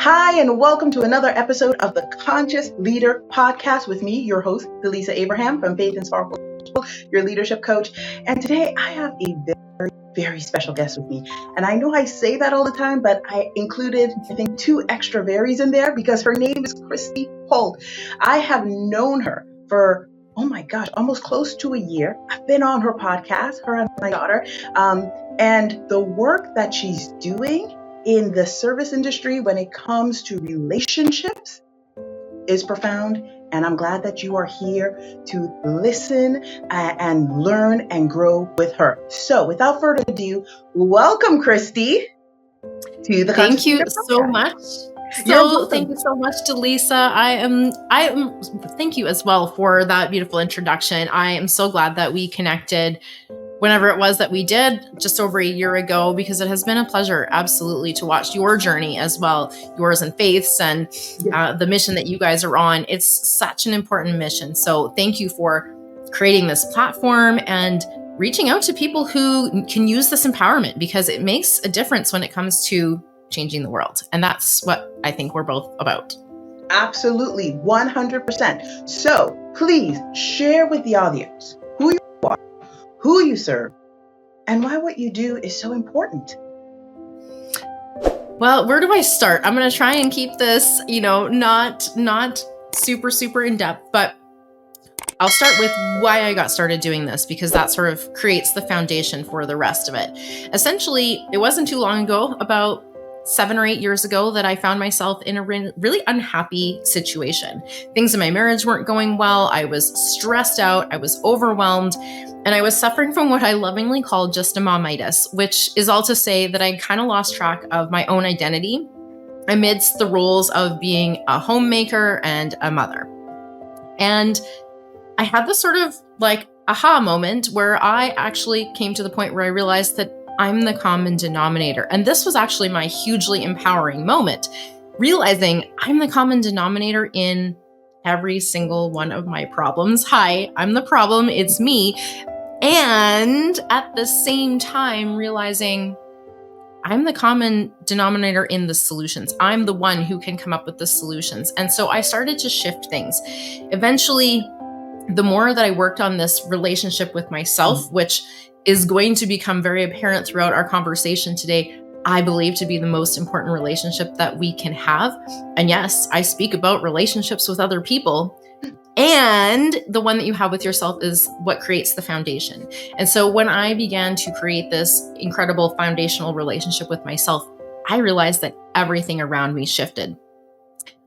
Hi, and welcome to another episode of the Conscious Leader Podcast with me, your host, Delisa Abraham from Faith and Sparkle, your leadership coach. And today I have a very special guest with me. And I know I say that all the time, but I included, I think, 2 extra berries in there because her name is Christy Holt. I have known her for, oh my gosh, almost close to a year. I've been on her podcast, her and my daughter. And the work that she's doing in the service industry when it comes to relationships is profound. And I'm glad that you are here to listen and learn and grow with her. So without further ado, welcome, Christy, to the Thank you so much. Thank you so much, Delisa. I am. Thank you as well for that beautiful introduction. I am so glad that we connected whenever it was that we did just over a year ago, because it has been a pleasure, absolutely, to watch your journey as well, yours and Faith's, and the mission that you guys are on. It's such an important mission. So thank you for creating this platform and reaching out to people who can use this empowerment, because it makes a difference when it comes to changing the world. And that's what I think we're both about. Absolutely, 100%. So please share with the audience who you are, who you serve, and why what you do is so important. Well, where do I start? I'm going to try and keep this, not super in depth, but I'll start with why I got started doing this, because that sort of creates the foundation for the rest of it. Essentially, it wasn't too long ago, about 7 or 8 years ago, that I found myself in a really unhappy situation. Things in my marriage weren't going well. I was stressed out. I was overwhelmed. And I was suffering from what I lovingly call just a momitis, which is all to say that I kind of lost track of my own identity amidst the roles of being a homemaker and a mother. And I had this sort of like aha moment where I actually came to the point where I realized that I'm the common denominator. And this was actually my hugely empowering moment, realizing I'm the common denominator in every single one of my problems. Hi, I'm the problem. It's me. And at the same time, realizing I'm the common denominator in the solutions. I'm the one who can come up with the solutions. And so I started to shift things. Eventually, the more that I worked on this relationship with myself, which is going to become very apparent throughout our conversation today, I believe to be the most important relationship that we can have. And yes, I speak about relationships with other people. And the one that you have with yourself is what creates the foundation. And so when I began to create this incredible foundational relationship with myself, I realized that everything around me shifted.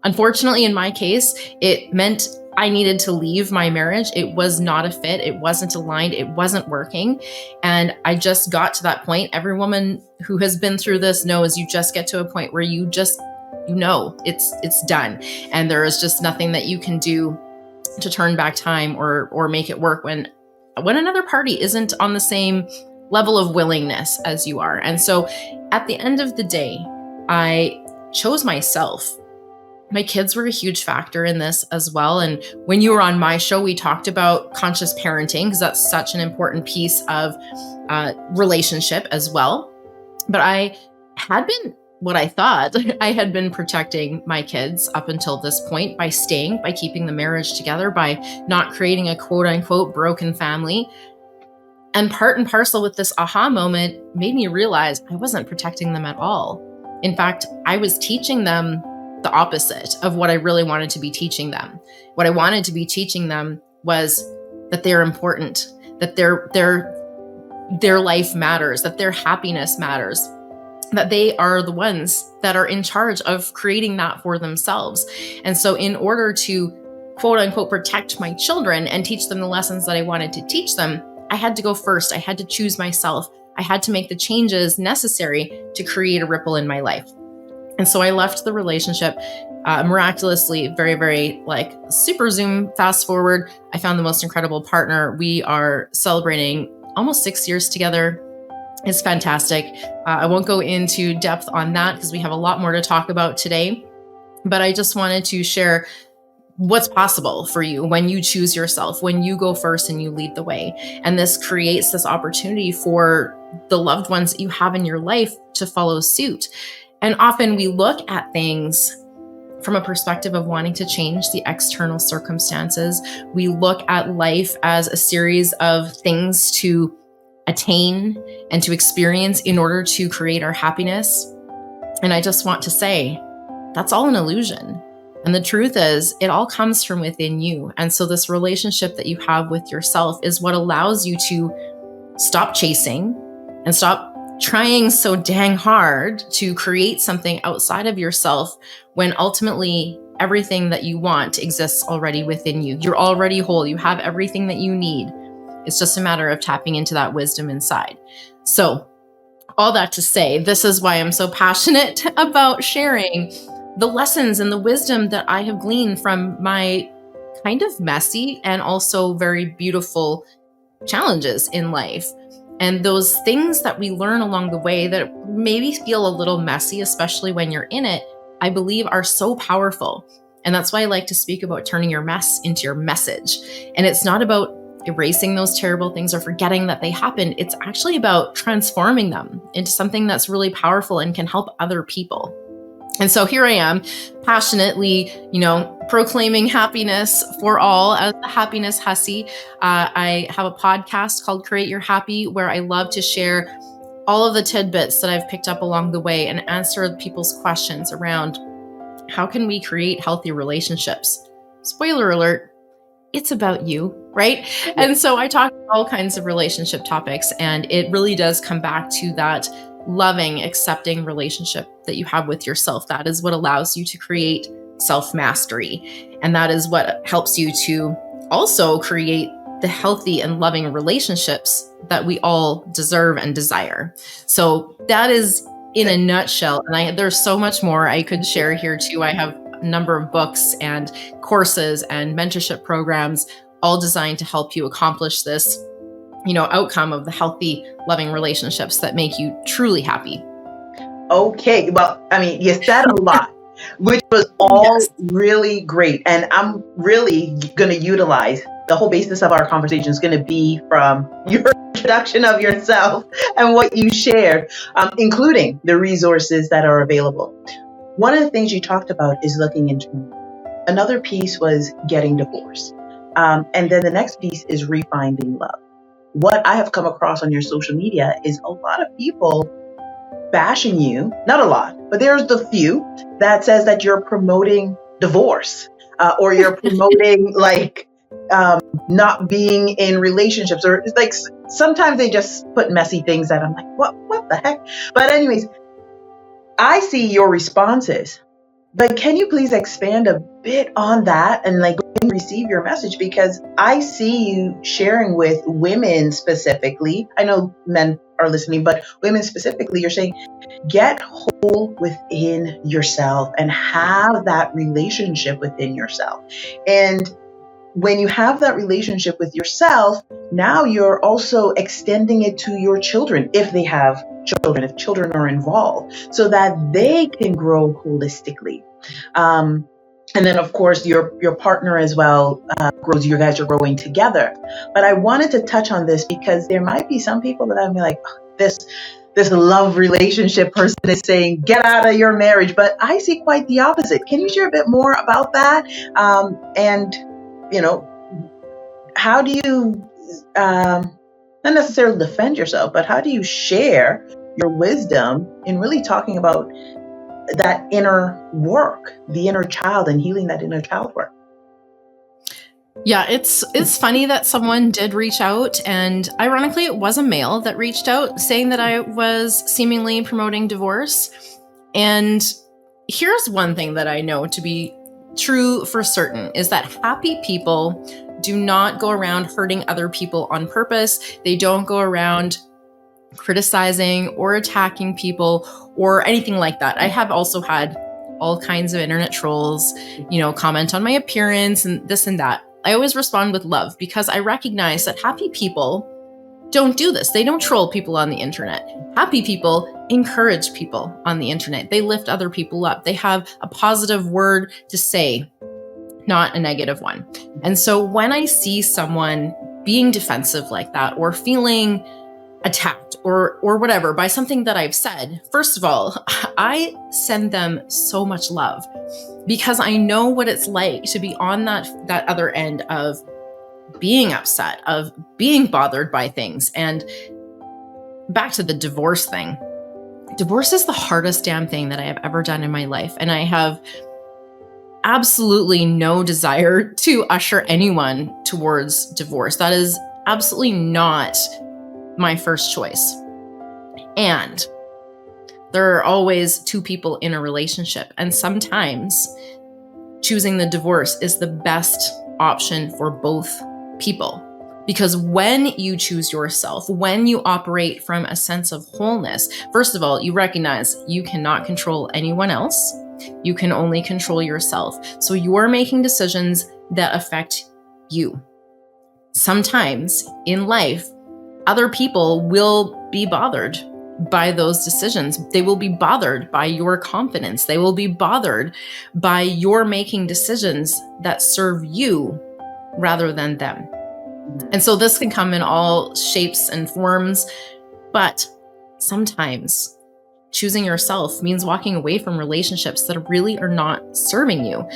Unfortunately, in my case, it meant I needed to leave my marriage. It was not a fit. It wasn't aligned. It wasn't working. And I just got to that point. Every woman who has been through this knows you just get to a point where you know it's done. And there is just nothing that you can do to turn back time or make it work when another party isn't on the same level of willingness as you are. And so at the end of the day, I chose myself. My kids were a huge factor in this as well. And when you were on my show, we talked about conscious parenting, because that's such an important piece of relationship as well. But I had been what I thought I had been protecting my kids up until this point by keeping the marriage together, by not creating a quote unquote broken family. And part and parcel with this aha moment made me realize I wasn't protecting them at all. In fact, I was teaching them the opposite of what I really wanted to be teaching them. What I wanted to be teaching them was that they're important, that their life matters, that their happiness matters, that they are the ones that are in charge of creating that for themselves. And so in order to quote unquote protect my children and teach them the lessons that I wanted to teach them, I had to go first. I had to choose myself. I had to make the changes necessary to create a ripple in my life. And so I left the relationship miraculously, very, very super zoom fast forward. I found the most incredible partner. We are celebrating almost 6 years together. It's fantastic. I won't go into depth on that because we have a lot more to talk about today. But I just wanted to share what's possible for you when you choose yourself, when you go first and you lead the way. And this creates this opportunity for the loved ones that you have in your life to follow suit. And often we look at things from a perspective of wanting to change the external circumstances. We look at life as a series of things to attain and to experience in order to create our happiness. And I just want to say, that's all an illusion. And the truth is, it all comes from within you. And so this relationship that you have with yourself is what allows you to stop chasing and stop trying so dang hard to create something outside of yourself when ultimately everything that you want exists already within you. You're already whole. You have everything that you need. It's just a matter of tapping into that wisdom inside. So all that to say, this is why I'm so passionate about sharing the lessons and the wisdom that I have gleaned from my kind of messy and also very beautiful challenges in life. And those things that we learn along the way that maybe feel a little messy, especially when you're in it, I believe are so powerful. And that's why I like to speak about turning your mess into your message. And it's not about erasing those terrible things or forgetting that they happened. It's actually about transforming them into something that's really powerful and can help other people. And so here I am, passionately, proclaiming happiness for all as the happiness hussy. I have a podcast called Create Your Happy, where I love to share all of the tidbits that I've picked up along the way and answer people's questions around how can we create healthy relationships. Spoiler alert, it's about you, right? Yeah. And so I talk about all kinds of relationship topics, and it really does come back to that loving, accepting relationship that you have with yourself. That is what allows you to create self-mastery. And that is what helps you to also create the healthy and loving relationships that we all deserve and desire. So that is in a nutshell. And there's so much more I could share here too. I have a number of books and courses and mentorship programs, all designed to help you accomplish this outcome of the healthy, loving relationships that make you truly happy. Okay. Well, you said a lot, which was all really great. And I'm really going to utilize the whole basis of our conversation is going to be from your introduction of yourself and what you shared, including the resources that are available. One of the things you talked about is looking internally. Another piece was getting divorced. And then the next piece is refinding love. What I have come across on your social media is a lot of people bashing you, not a lot, but there's the few that says that you're promoting divorce or you're promoting not being in relationships, or it's like sometimes they just put messy things that I'm like, what the heck? But anyways, I see your responses, but can you please expand a bit on that and receive your message? Because I see you sharing with women specifically. I know men are listening, but women specifically, you're saying, get whole within yourself and have that relationship within yourself. And when you have that relationship with yourself, now you're also extending it to your children, if they have children, if children are involved, so that they can grow holistically. And then, of course, your partner as well grows. You guys are growing together. But I wanted to touch on this because there might be some people that I'm like, this love relationship person is saying, get out of your marriage. But I see quite the opposite. Can you share a bit more about that? And how do you not necessarily defend yourself, but how do you share your wisdom in really talking about that inner work, the inner child, and healing that inner child work? Yeah, it's funny that someone did reach out, and ironically, it was a male that reached out saying that I was seemingly promoting divorce. And here's one thing that I know to be true for certain is that happy people do not go around hurting other people on purpose. They don't go around criticizing or attacking people or anything like that. I have also had all kinds of internet trolls, comment on my appearance and this and that. I always respond with love because I recognize that happy people don't do this. They don't troll people on the internet. Happy people encourage people on the internet. They lift other people up. They have a positive word to say, not a negative one. And so when I see someone being defensive like that or feeling attacked or whatever by something that I've said, first of all, I send them so much love because I know what it's like to be on that other end of being upset, of being bothered by things. And back to the divorce thing. Divorce is the hardest damn thing that I have ever done in my life. And I have absolutely no desire to usher anyone towards divorce. That is absolutely not my first choice. And there are always two people in a relationship. And sometimes choosing the divorce is the best option for both people. Because when you choose yourself, when you operate from a sense of wholeness, first of all, you recognize you cannot control anyone else. You can only control yourself. So you're making decisions that affect you. Sometimes in life, other people will be bothered by those decisions. They will be bothered by your confidence. They will be bothered by your making decisions that serve you rather than them. And so this can come in all shapes and forms, but sometimes choosing yourself means walking away from relationships that really are not serving you.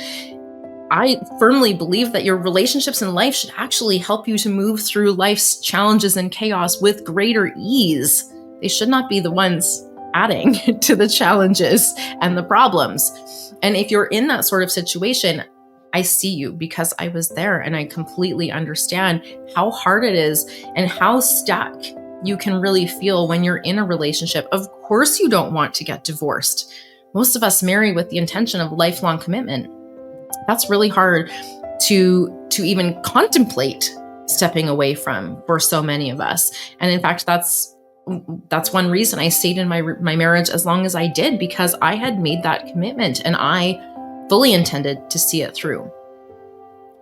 I firmly believe that your relationships in life should actually help you to move through life's challenges and chaos with greater ease. They should not be the ones adding to the challenges and the problems. And if you're in that sort of situation, I see you because I was there and I completely understand how hard it is and how stuck you can really feel when you're in a relationship. Of course, you don't want to get divorced. Most of us marry with the intention of lifelong commitment. That's really hard to even contemplate stepping away from for so many of us. And in fact, that's one reason I stayed in my marriage as long as I did, because I had made that commitment and I fully intended to see it through.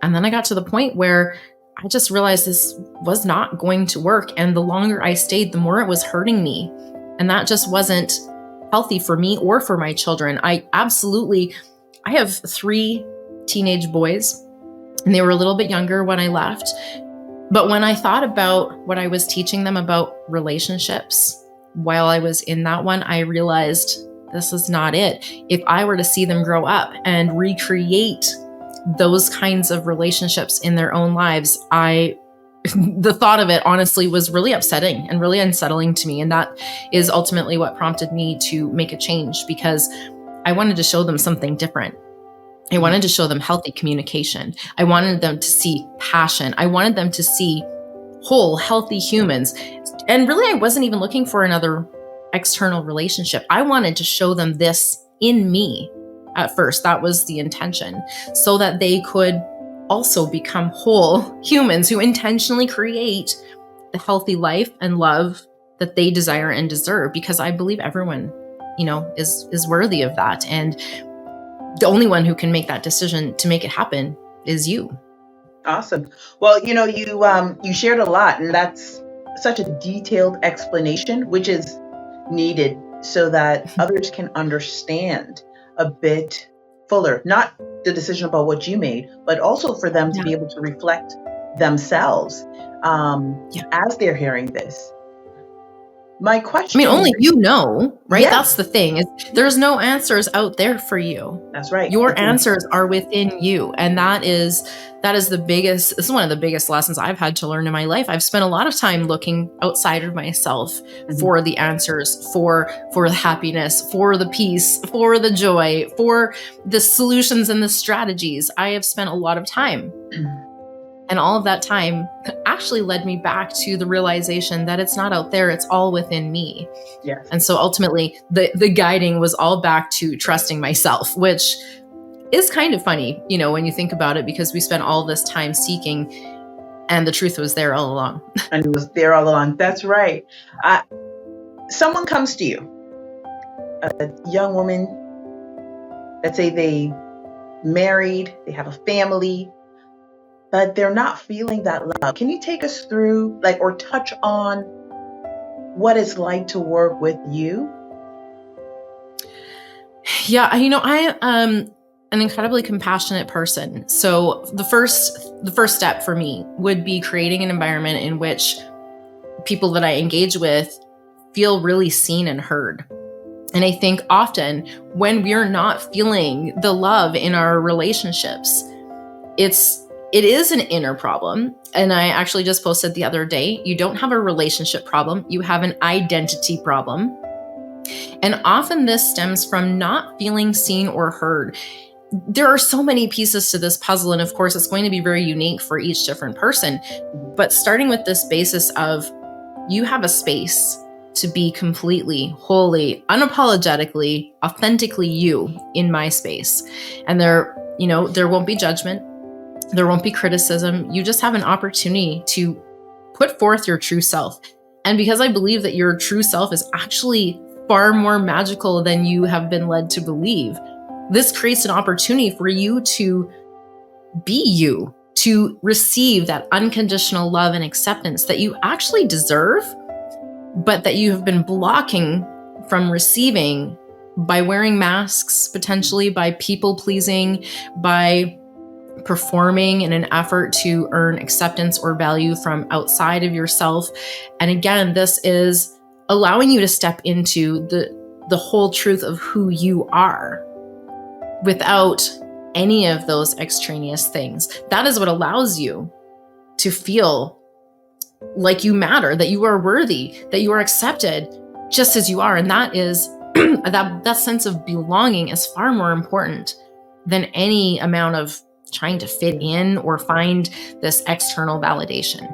And then I got to the point where I just realized this was not going to work. And the longer I stayed, the more it was hurting me. And that just wasn't healthy for me or for my children. I have 3 teenage boys, and they were a little bit younger when I left. But when I thought about what I was teaching them about relationships while I was in that one, I realized this is not it. If I were to see them grow up and recreate those kinds of relationships in their own lives, the thought of it honestly was really upsetting and really unsettling to me. And that is ultimately what prompted me to make a change, because I wanted to show them something different. I wanted to show them healthy communication. I wanted them to see passion. I wanted them to see whole, healthy humans. And really, I wasn't even looking for another external relationship. I wanted to show them this in me at first. That was the intention, so that they could also become whole humans who intentionally create the healthy life and love that they desire and deserve, because I believe everyone, is worthy of that. And the only one who can make that decision to make it happen is you. Awesome. Well, you shared a lot, and that's such a detailed explanation, which is needed so that others can understand a bit fuller, not the decision about what you made, but also for them to be able to reflect themselves as they're hearing this. My question, only right? Yeah. That's the thing. Is there's no answers out there for you. That's right. Your answers are within you. And that is the biggest, this is one of the biggest lessons I've had to learn in my life. I've spent a lot of time looking outside of myself for the answers, for the happiness, for the peace, for the joy, for the solutions and the strategies. I have spent a lot of time. And all of that time actually led me back to the realization that it's not out there, it's all within me. Yes. And so ultimately the guiding was all back to trusting myself, which is kind of funny, when you think about it, because we spent all this time seeking and the truth was there all along. And it was there all along. That's right. Someone comes to you, a young woman, let's say they married, they have a family, but they're not feeling that love. Can you take us through, or touch on what it's like to work with you? Yeah, I am an incredibly compassionate person. So the first step for me would be creating an environment in which people that I engage with feel really seen and heard. And I think often when we're not feeling the love in our relationships, it is an inner problem. And I actually just posted the other day, you don't have a relationship problem, you have an identity problem. And often this stems from not feeling seen or heard. There are so many pieces to this puzzle. And of course, it's going to be very unique for each different person. But starting with this basis of you have a space to be completely, wholly, unapologetically, authentically you in my space. And there won't be judgment. There won't be criticism. You just have an opportunity to put forth your true self. And because I believe that your true self is actually far more magical than you have been led to believe, this creates an opportunity for you to be you, to receive that unconditional love and acceptance that you actually deserve, but that you have been blocking from receiving by wearing masks, potentially by people pleasing, by performing in an effort to earn acceptance or value from outside of yourself. And again, this is allowing you to step into the whole truth of who you are without any of those extraneous things. That is what allows you to feel like you matter, that you are worthy, that you are accepted just as you are. And that is that sense of belonging is far more important than any amount of trying to fit in or find this external validation.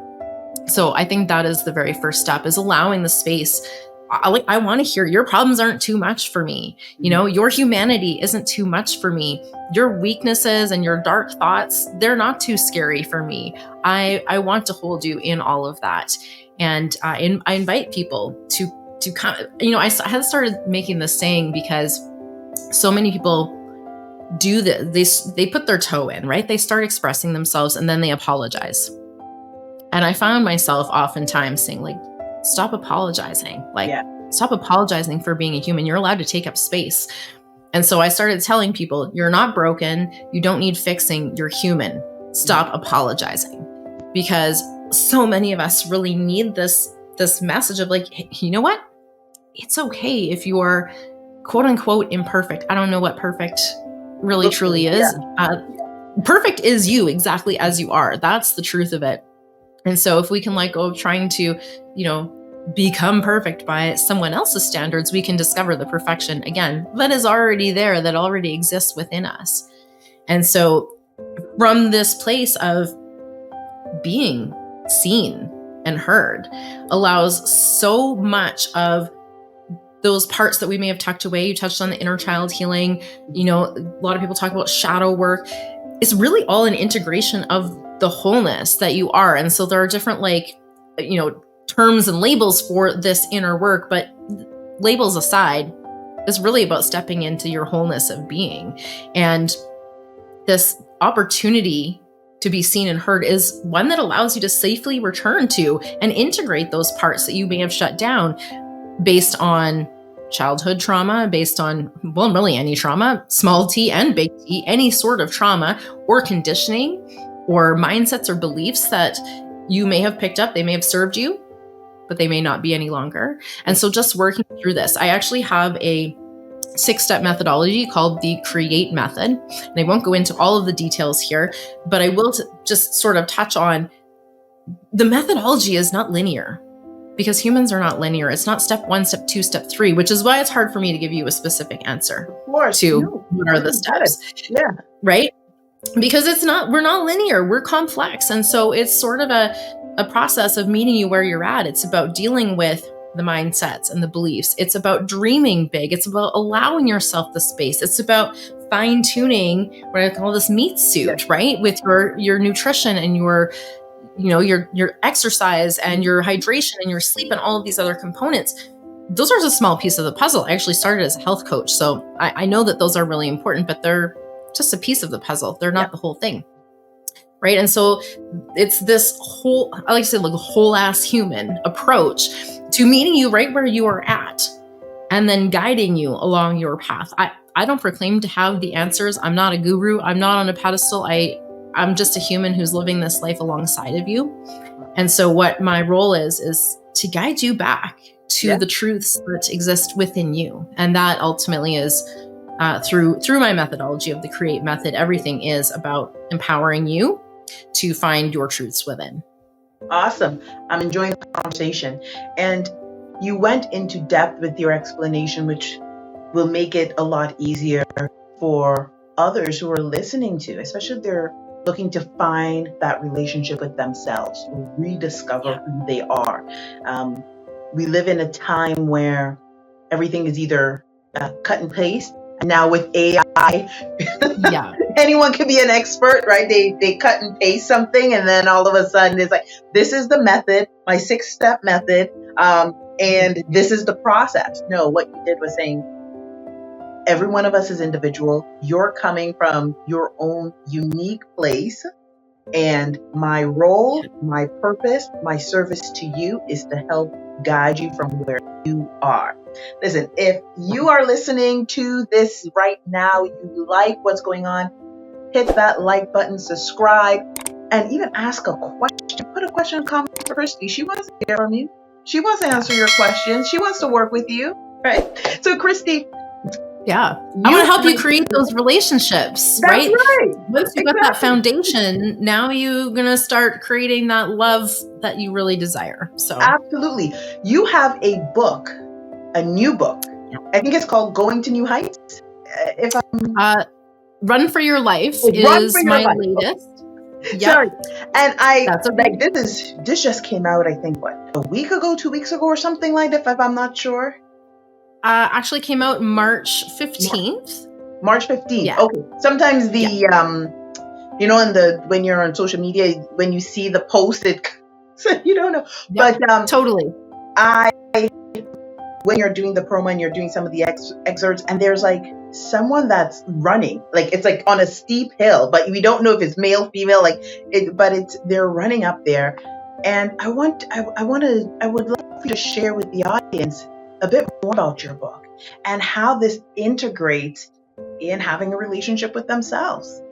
So I think that is the very first step, is allowing the space. I want to hear your problems aren't too much for me. Your humanity isn't too much for me. Your weaknesses and your dark thoughts, they're not too scary for me. I want to hold you in all of that. And I invite people to come. I had started making this saying because so many people do this. They put their toe in, right? They start expressing themselves and then they apologize. And I found myself oftentimes saying, like, stop apologizing. Stop apologizing for being a human. You're allowed to take up space. And so I started telling people, you're not broken. You don't need fixing. You're human. Stop apologizing. Because so many of us really need this message of like, hey, you know what? It's okay if you are quote unquote imperfect. I don't know what perfect really truly is. Perfect is you exactly as you are. That's the truth of it. And so if we can let go of trying to, become perfect by someone else's standards, we can discover the perfection again that is already there, that already exists within us. And so from this place of being seen and heard allows so much of those parts that we may have tucked away. You touched on the inner child healing. A lot of people talk about shadow work. It's really all an integration of the wholeness that you are. And so there are different terms and labels for this inner work, but labels aside, it's really about stepping into your wholeness of being. And this opportunity to be seen and heard is one that allows you to safely return to and integrate those parts that you may have shut down based on childhood trauma, based on, well, really any trauma, small t and big T, any sort of trauma or conditioning or mindsets or beliefs that you may have picked up. They may have served you, but they may not be any longer. And so just working through this, I actually have a 6-step methodology called the CREATE method. And I won't go into all of the details here, but I will just sort of touch on the methodology is not linear, because humans are not linear. It's not step 1, step 2, step 3, which is why it's hard for me to give you a specific answer to what are the steps. Yeah. Right? Because we're not linear, we're complex. And so it's sort of a process of meeting you where you're at. It's about dealing with the mindsets and the beliefs. It's about dreaming big. It's about allowing yourself the space. It's about fine tuning what I call this meat suit, right? With your nutrition and your exercise and your hydration and your sleep and all of these other components. Those are a small piece of the puzzle. I actually started as a health coach. So I know that those are really important, but they're just a piece of the puzzle. They're not the whole thing. Right. And so it's this whole, I like to say, like a whole ass human approach to meeting you right where you are at and then guiding you along your path. I don't proclaim to have the answers. I'm not a guru. I'm not on a pedestal. I'm just a human who's living this life alongside of you. And so what my role is to guide you back to Yeah. the truths that exist within you. And that ultimately is through my methodology of the Create method. Everything is about empowering you to find your truths within. Awesome. I'm enjoying the conversation. And you went into depth with your explanation, which will make it a lot easier for others who are listening to, especially if they're looking to find that relationship with themselves, rediscover who they are. We live in a time where everything is either cut and paste. And now with AI, Yeah. anyone can be an expert, right? They cut and paste something, and then all of a sudden it's like, this is the method, my 6-step method, and this is the process. No, what you did was saying, every one of us is individual. You're coming from your own unique place. And my role, my purpose, my service to you is to help guide you from where you are. Listen, if you are listening to this right now, you like what's going on, hit that like button, subscribe, and even ask a question. Put a question in the comments for Christy. She wants to hear from you. She wants to answer your questions. She wants to work with you, right? So Christy, yeah, I want to help you create those relationships, that's right? right. Once you've got that foundation, now you're going to start creating that love that you really desire. So Absolutely. You have a book, a new book. I think it's called Going to New Heights. If I'm Run for Your Life Run is for Your my Life. latest. Yep. Sorry. And That's okay. like this just came out, I think, a week ago, 2 weeks ago, or something like that, if I'm not sure. Actually came out March 15th. March 15th. Yeah. Okay. Sometimes the when you're on social media, when you see the post, you don't know. Yep. But Totally. When you're doing the promo and you're doing some of the excerpts, and there's like someone that's running, like it's like on a steep hill, but we don't know if it's male, female, they're running up there. And I would like for you to share with the audience a bit more about your book and how this integrates in having a relationship with themselves.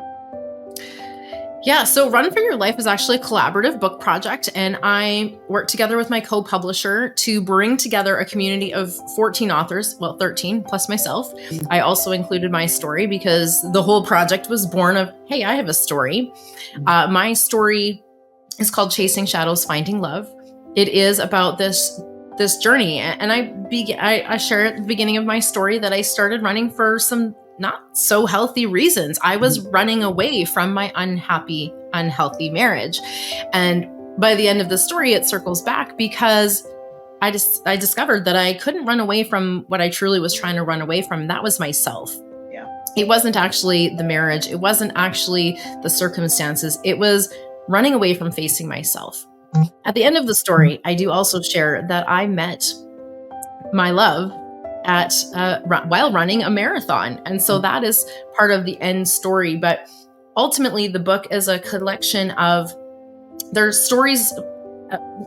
Yeah, so Run for Your Life is actually a collaborative book project, and I worked together with my co-publisher to bring together a community of 14 authors, well, 13 plus myself. I also included my story because the whole project was born of, hey, I have a story. My story is called Chasing Shadows, Finding Love. It is about this journey, and I share at the beginning of my story that I started running for some not so healthy reasons. I was running away from my unhealthy marriage. And by the end of the story, it circles back because I discovered that I couldn't run away from what I truly was trying to run away from. That was myself. Yeah. It wasn't actually the marriage. It wasn't actually the circumstances. It was running away from facing myself. At the end of the story, I do also share that I met my love while running a marathon. And so that is part of the end story. But ultimately, the book is a collection of their stories,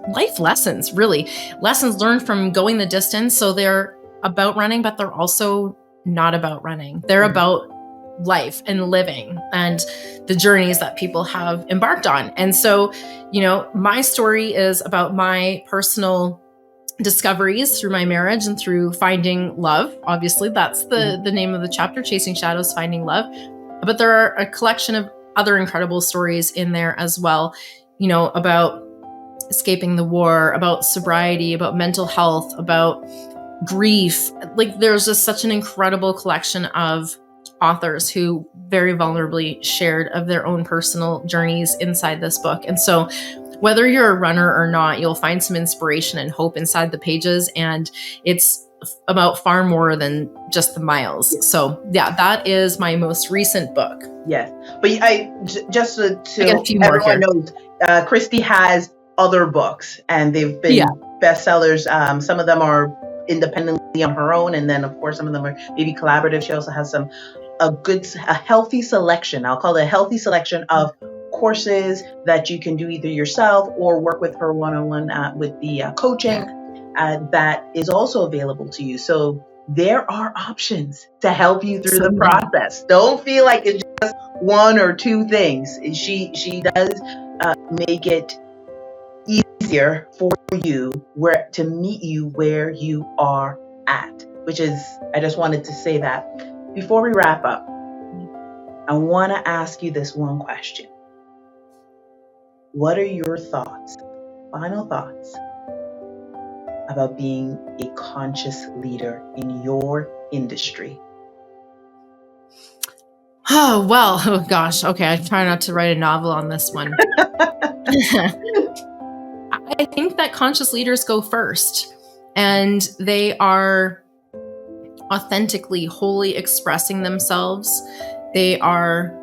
life lessons, really. Lessons learned from going the distance. So they're about running, but they're also not about running. They're about life and living and the journeys that people have embarked on. And so, my story is about my personal discoveries through my marriage and through finding love. Obviously, that's the name of the chapter, Chasing Shadows, Finding Love. But there are a collection of other incredible stories in there as well, about escaping the war, about sobriety, about mental health, about grief. Like there's just such an incredible collection of authors who very vulnerably shared of their own personal journeys inside this book. And so whether you're a runner or not, you'll find some inspiration and hope inside the pages. And it's about far more than just the miles. Yes. So yeah, that is my most recent book. Yes. But just so everyone knows, Christy has other books and they've been bestsellers. Some of them are independently on her own. And then of course, some of them are maybe collaborative. She also has a healthy selection. I'll call it a healthy selection of courses that you can do either yourself or work with her one-on-one with the coaching that is also available to you. So there are options to help you through the process. Don't feel like it's just one or two things. She does make it easier for you to meet you where you are at, which is, I just wanted to say that. Before we wrap up, I want to ask you this one question. What are your thoughts, final thoughts, about being a conscious leader in your industry? Oh, well, oh gosh. Okay, I try not to write a novel on this one. I think that conscious leaders go first, and they are authentically, wholly expressing themselves. They are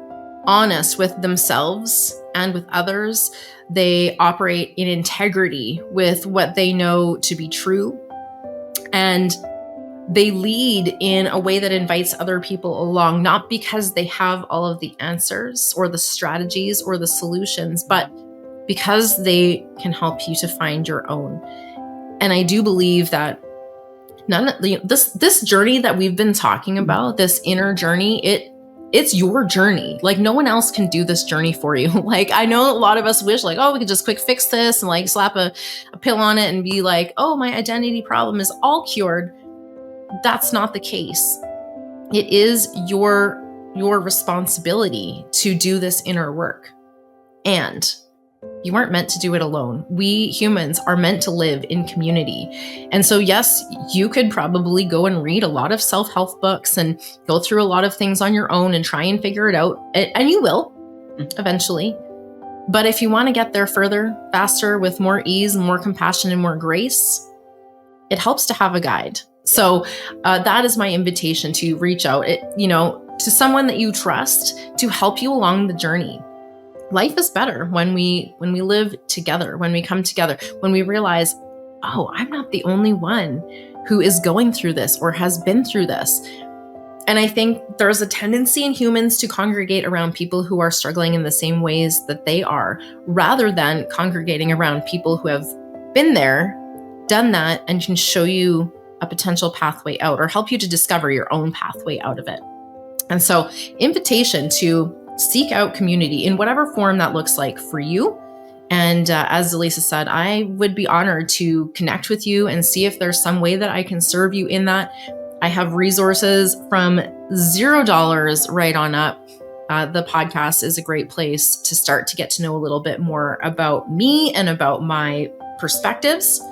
honest with themselves and with others. They operate in integrity with what they know to be true. And they lead in a way that invites other people along, not because they have all of the answers or the strategies or the solutions, but because they can help you to find your own. And I do believe that this journey that we've been talking about, this inner journey, it's your journey. Like, no one else can do this journey for you. Like, I know a lot of us wish, like, oh, we could just quick fix this and like slap a pill on it and be like, oh, my identity problem is all cured. That's not the case. It is your responsibility to do this inner work. And you weren't meant to do it alone. We humans are meant to live in community. And so, yes, you could probably go and read a lot of self-help books and go through a lot of things on your own and try and figure it out. And you will eventually. But if you want to get there further, faster, with more ease, more compassion, and more grace, it helps to have a guide. So that is my invitation, to reach out, to someone that you trust to help you along the journey. Life is better when we live together, when we come together, when we realize, oh, I'm not the only one who is going through this or has been through this. And I think there's a tendency in humans to congregate around people who are struggling in the same ways that they are, rather than congregating around people who have been there, done that, and can show you a potential pathway out or help you to discover your own pathway out of it. And so, invitation to seek out community in whatever form that looks like for you. And as Delisa said, I would be honored to connect with you and see if there's some way that I can serve you in that. I have resources from $0 right on up. The podcast is a great place to start to get to know a little bit more about me and about my perspectives.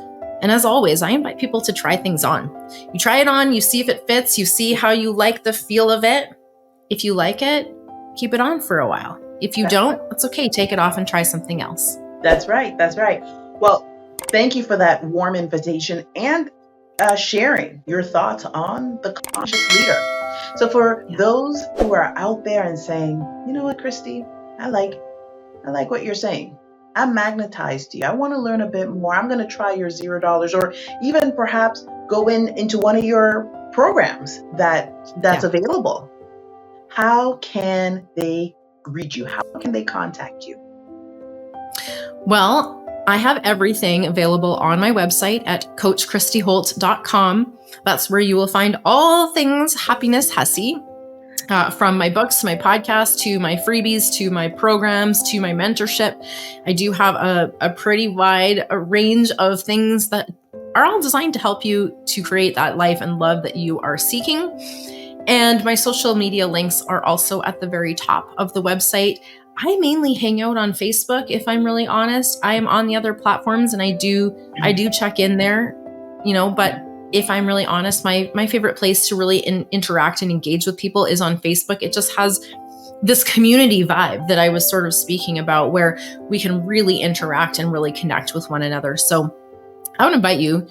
And as always, I invite people to try things on. You try it on, you see if it fits, you see how you like the feel of it. If you like it, keep it on for a while. If you don't, it's okay. Take it off and try something else. That's right. That's right. Well, thank you for that warm invitation and sharing your thoughts on the conscious leader. So for those who are out there and saying, you know what, Christy, I like what you're saying. I'm magnetized to you. I want to learn a bit more. I'm going to try your $0, or even perhaps go into one of your programs that's available. How can they reach you? How can they contact you? Well, I have everything available on my website at coachchristyholt.com. That's where you will find all things happiness Hussy, from my books, to my podcast, to my freebies, to my programs, to my mentorship. I do have a pretty wide range of things that are all designed to help you to create that life and love that you are seeking. And my social media links are also at the very top of the website. I mainly hang out on Facebook, if I'm really honest. I am on the other platforms and I do check in there, but if I'm really honest, my favorite place to really interact and engage with people is on Facebook. It just has this community vibe that I was sort of speaking about, where we can really interact and really connect with one another. So I would invite you,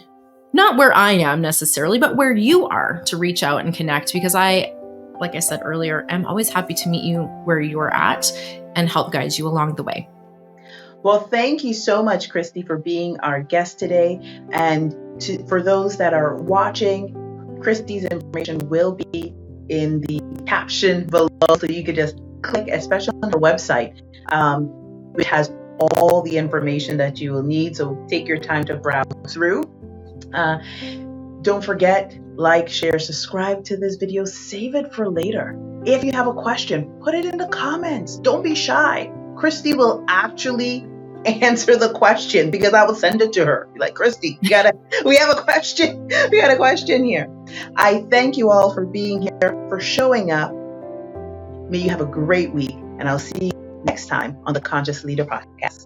not where I am necessarily, but where you are, to reach out and connect, because like I said earlier, I'm always happy to meet you where you're at and help guide you along the way. Well, thank you so much, Christy, for being our guest today. And for those that are watching, Christy's information will be in the caption below, so you could just click, especially on her website, which has all the information that you will need. So take your time to browse through. Don't forget, like, share, subscribe to this video, save it for later. If you have a question, put it in the comments. Don't be shy. Christy will actually answer the question, because I will send it to her. Be like, Christy, we have a question. We got a question here. I thank you all for being here, for showing up. May you have a great week, and I'll see you next time on the Conscious Leader Podcast.